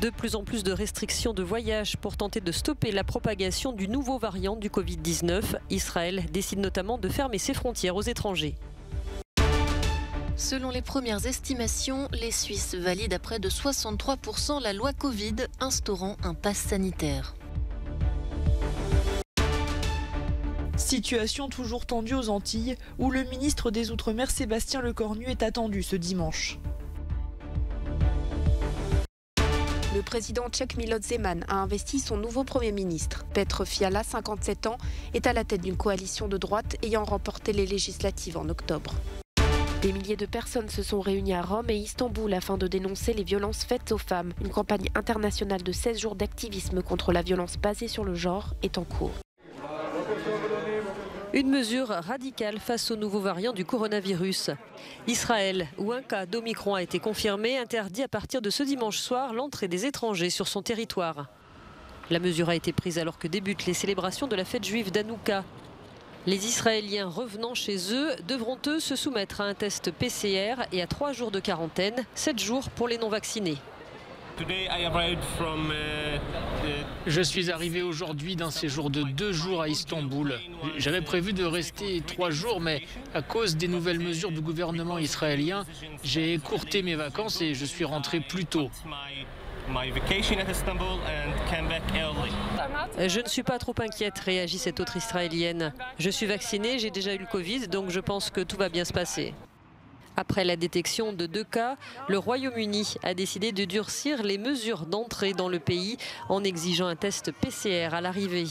De plus en plus de restrictions de voyage pour tenter de stopper la propagation du nouveau variant du Covid-19. Israël décide notamment de fermer ses frontières aux étrangers. Selon les premières estimations, les Suisses valident à près de 63% la loi Covid, instaurant un pass sanitaire. Situation toujours tendue aux Antilles, où le ministre des Outre-mer Sébastien Lecornu est attendu ce dimanche. Le président tchèque Miloš Zeman a investi son nouveau Premier ministre. Petr Fiala, 57 ans, est à la tête d'une coalition de droite ayant remporté les législatives en octobre. Des milliers de personnes se sont réunies à Rome et Istanbul afin de dénoncer les violences faites aux femmes. Une campagne internationale de 16 jours d'activisme contre la violence basée sur le genre est en cours. Une mesure radicale face au nouveau variant du coronavirus. Israël, où un cas d'Omicron a été confirmé, interdit à partir de ce dimanche soir l'entrée des étrangers sur son territoire. La mesure a été prise alors que débutent les célébrations de la fête juive d'Hanouka. Les Israéliens revenant chez eux devront eux se soumettre à un test PCR et à 3 jours de quarantaine, 7 jours pour les non-vaccinés. Je suis arrivé aujourd'hui d'un séjour de 2 jours à Istanbul. J'avais prévu de rester 3 jours, mais à cause des nouvelles mesures du gouvernement israélien, j'ai écourté mes vacances et je suis rentré plus tôt. Je ne suis pas trop inquiète, réagit cette autre Israélienne. Je suis vaccinée, j'ai déjà eu le Covid, donc je pense que tout va bien se passer. Après la détection de 2 cas, le Royaume-Uni a décidé de durcir les mesures d'entrée dans le pays en exigeant un test PCR à l'arrivée.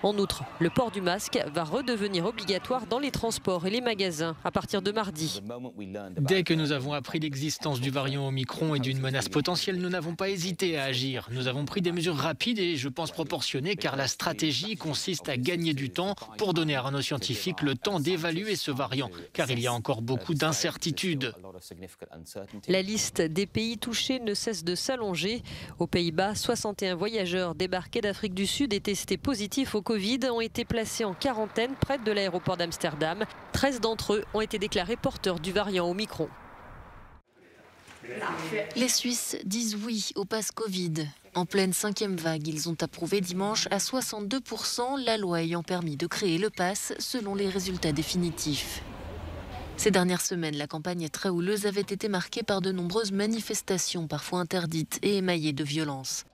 En outre, le port du masque va redevenir obligatoire dans les transports et les magasins à partir de mardi. Dès que nous avons appris l'existence du variant Omicron et d'une menace potentielle, nous n'avons pas hésité à agir. Nous avons pris des mesures rapides et je pense proportionnées car la stratégie consiste à gagner du temps pour donner à nos scientifiques le temps d'évaluer ce variant car il y a encore beaucoup d'incertitudes. La liste des pays touchés ne cesse de s'allonger. Aux Pays-Bas, 61 voyageurs débarqués d'Afrique du Sud et testés positifs au Covid ont été placés en quarantaine près de l'aéroport d'Amsterdam. 13 d'entre eux ont été déclarés porteurs du variant Omicron. Les Suisses disent oui au pass Covid. En pleine 5e vague, ils ont approuvé dimanche à 62% la loi ayant permis de créer le pass selon les résultats définitifs. Ces dernières semaines, la campagne très houleuse avait été marquée par de nombreuses manifestations, parfois interdites et émaillées de violence.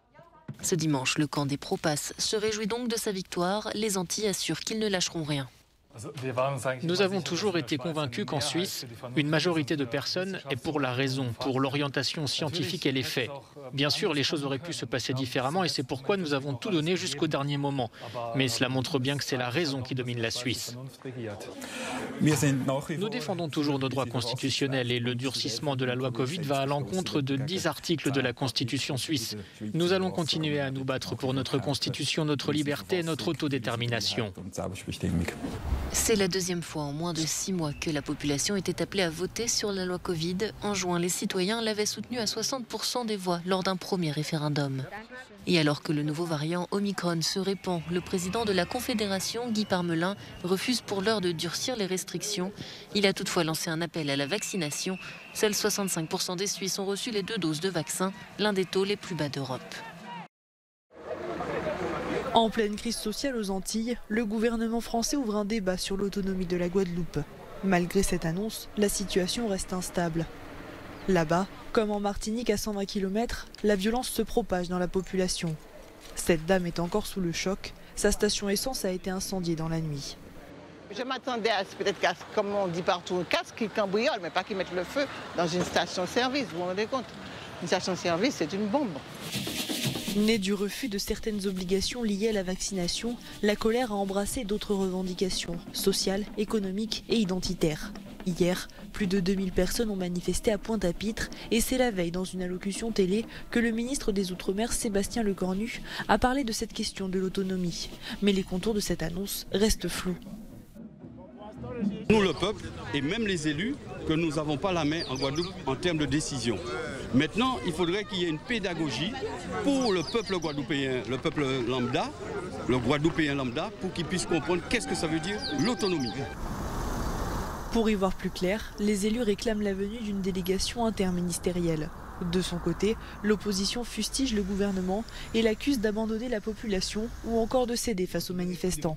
Ce dimanche, le camp des pro-pass se réjouit donc de sa victoire. Les Antilles assurent qu'ils ne lâcheront rien. Nous avons toujours été convaincus qu'en Suisse, une majorité de personnes est pour la raison, pour l'orientation scientifique et les faits. Bien sûr, les choses auraient pu se passer différemment et c'est pourquoi nous avons tout donné jusqu'au dernier moment. Mais cela montre bien que c'est la raison qui domine la Suisse. Nous défendons toujours nos droits constitutionnels et le durcissement de la loi Covid va à l'encontre de 10 articles de la Constitution suisse. Nous allons continuer à nous battre pour notre Constitution, notre liberté et notre autodétermination. C'est la 2e fois en moins de 6 mois que la population était appelée à voter sur la loi Covid. En juin, les citoyens l'avaient soutenue à 60% des voix lors d'un premier référendum. Et alors que le nouveau variant Omicron se répand, le président de la Confédération, Guy Parmelin, refuse pour l'heure de durcir les restrictions. Il a toutefois lancé un appel à la vaccination. Seuls 65% des Suisses ont reçu les 2 doses de vaccin, l'un des taux les plus bas d'Europe. En pleine crise sociale aux Antilles, le gouvernement français ouvre un débat sur l'autonomie de la Guadeloupe. Malgré cette annonce, la situation reste instable. Là-bas, comme en Martinique à 120 km, la violence se propage dans la population. Cette dame est encore sous le choc. Sa station essence a été incendiée dans la nuit. Je m'attendais à peut-être, comme on dit partout, un casque qui cambriole, mais pas qu'ils mettent le feu dans une station-service. Vous vous rendez compte? Une station-service, c'est une bombe. Née du refus de certaines obligations liées à la vaccination, la colère a embrassé d'autres revendications sociales, économiques et identitaires. Hier, plus de 2000 personnes ont manifesté à Pointe-à-Pitre et c'est la veille dans une allocution télé que le ministre des Outre-mer Sébastien Lecornu a parlé de cette question de l'autonomie. Mais les contours de cette annonce restent flous. Nous, le peuple, et même les élus, que nous n'avons pas la main en Guadeloupe en termes de décision. Maintenant, il faudrait qu'il y ait une pédagogie pour le peuple guadeloupéen, le peuple lambda, le guadeloupéen lambda, pour qu'il puisse comprendre qu'est-ce que ça veut dire l'autonomie. Pour y voir plus clair, les élus réclament la venue d'une délégation interministérielle. De son côté, l'opposition fustige le gouvernement et l'accuse d'abandonner la population ou encore de céder face aux manifestants.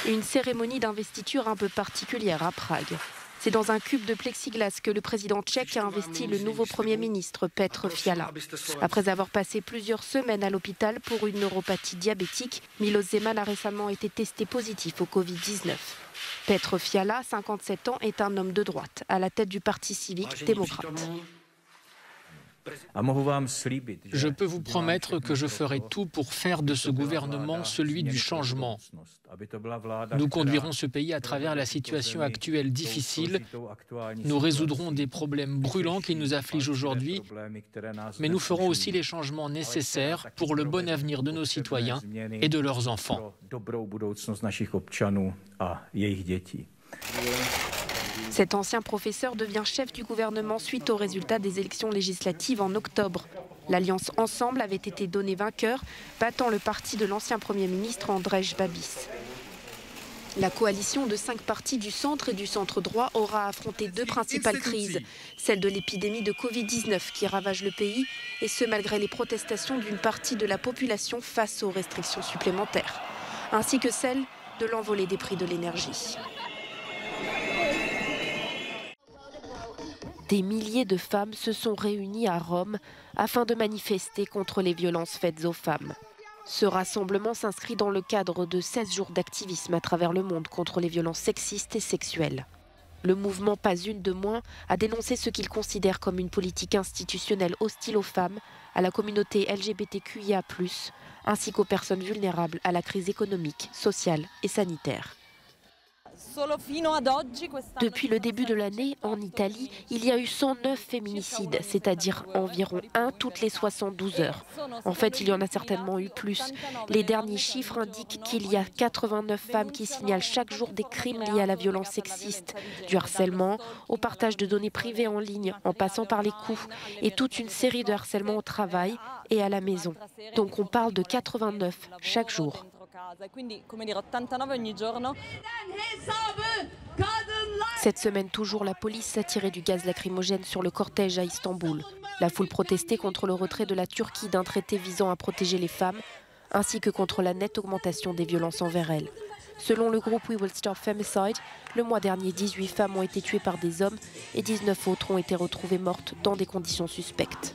Une cérémonie d'investiture un peu particulière à Prague. C'est dans un cube de plexiglas que le président tchèque a investi le nouveau Premier ministre Petr Fiala. Après avoir passé plusieurs semaines à l'hôpital pour une neuropathie diabétique, Miloš Zeman a récemment été testé positif au Covid-19. Petr Fiala, 57 ans, est un homme de droite, à la tête du Parti civique démocrate. Je peux vous promettre que je ferai tout pour faire de ce gouvernement celui du changement. Nous conduirons ce pays à travers la situation actuelle difficile. Nous résoudrons des problèmes brûlants qui nous affligent aujourd'hui, mais nous ferons aussi les changements nécessaires pour le bon avenir de nos citoyens et de leurs enfants. Cet ancien professeur devient chef du gouvernement suite aux résultats des élections législatives en octobre. L'Alliance Ensemble avait été donnée vainqueur, battant le parti de l'ancien Premier ministre Andrej Babis. La coalition de 5 partis du centre et du centre droit aura affronté 2 principales crises. Celle de l'épidémie de Covid-19 qui ravage le pays, et ce malgré les protestations d'une partie de la population face aux restrictions supplémentaires, ainsi que celle de l'envolée des prix de l'énergie. Des milliers de femmes se sont réunies à Rome afin de manifester contre les violences faites aux femmes. Ce rassemblement s'inscrit dans le cadre de 16 jours d'activisme à travers le monde contre les violences sexistes et sexuelles. Le mouvement Pas une de moins a dénoncé ce qu'il considère comme une politique institutionnelle hostile aux femmes, à la communauté LGBTQIA+, ainsi qu'aux personnes vulnérables à la crise économique, sociale et sanitaire. Depuis le début de l'année, en Italie, il y a eu 109 féminicides, c'est-à-dire environ 1 toutes les 72 heures. En fait, il y en a certainement eu plus. Les derniers chiffres indiquent qu'il y a 89 femmes qui signalent chaque jour des crimes liés à la violence sexiste, du harcèlement, au partage de données privées en ligne, en passant par les coups, et toute une série de harcèlements au travail et à la maison. Donc on parle de 89 chaque jour. Cette semaine toujours, la police a tiré du gaz lacrymogène sur le cortège à Istanbul. La foule protestait contre le retrait de la Turquie d'un traité visant à protéger les femmes, ainsi que contre la nette augmentation des violences envers elles. Selon le groupe We Will Stop Femicide, le mois dernier, 18 femmes ont été tuées par des hommes et 19 autres ont été retrouvées mortes dans des conditions suspectes.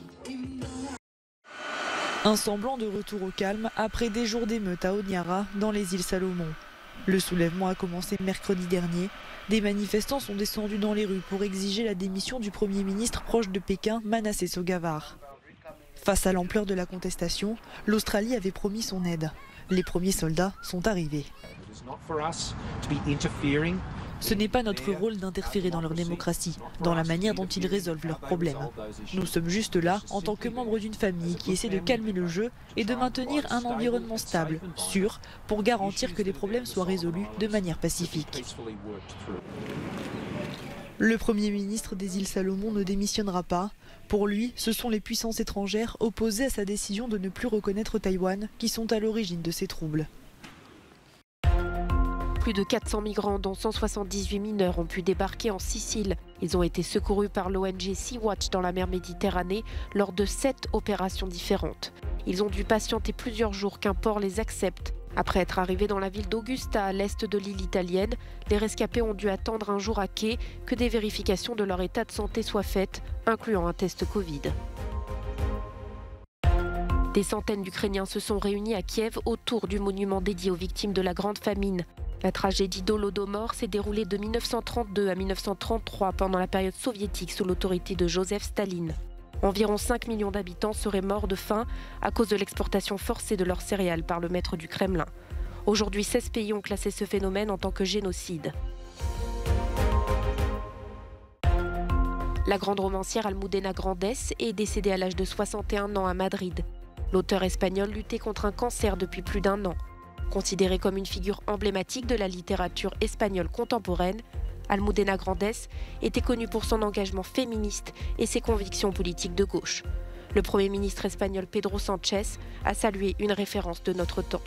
Un semblant de retour au calme après des jours d'émeutes à Honiara, dans les îles Salomon. Le soulèvement a commencé mercredi dernier. Des manifestants sont descendus dans les rues pour exiger la démission du Premier ministre proche de Pékin, Manasseh Sogavare. Face à l'ampleur de la contestation, l'Australie avait promis son aide. Les premiers soldats sont arrivés. Ce n'est pas notre rôle d'interférer dans leur démocratie, dans la manière dont ils résolvent leurs problèmes. Nous sommes juste là en tant que membres d'une famille qui essaie de calmer le jeu et de maintenir un environnement stable, sûr, pour garantir que les problèmes soient résolus de manière pacifique. Le Premier ministre des îles Salomon ne démissionnera pas. Pour lui, ce sont les puissances étrangères opposées à sa décision de ne plus reconnaître Taïwan qui sont à l'origine de ces troubles. Plus de 400 migrants, dont 178 mineurs, ont pu débarquer en Sicile. Ils ont été secourus par l'ONG Sea-Watch dans la mer Méditerranée lors de 7 opérations différentes. Ils ont dû patienter plusieurs jours qu'un port les accepte. Après être arrivés dans la ville d'Augusta, à l'est de l'île italienne, les rescapés ont dû attendre un jour à quai que des vérifications de leur état de santé soient faites, incluant un test Covid. Des centaines d'Ukrainiens se sont réunis à Kiev autour du monument dédié aux victimes de la Grande Famine. La tragédie d'Holodomor s'est déroulée de 1932 à 1933 pendant la période soviétique sous l'autorité de Joseph Staline. Environ 5 millions d'habitants seraient morts de faim à cause de l'exportation forcée de leurs céréales par le maître du Kremlin. Aujourd'hui, 16 pays ont classé ce phénomène en tant que génocide. La grande romancière Almudena Grandes est décédée à l'âge de 61 ans à Madrid. L'auteure espagnole luttait contre un cancer depuis plus d'1 an. Considérée comme une figure emblématique de la littérature espagnole contemporaine, Almudena Grandes était connue pour son engagement féministe et ses convictions politiques de gauche. Le Premier ministre espagnol Pedro Sánchez a salué une référence de notre temps.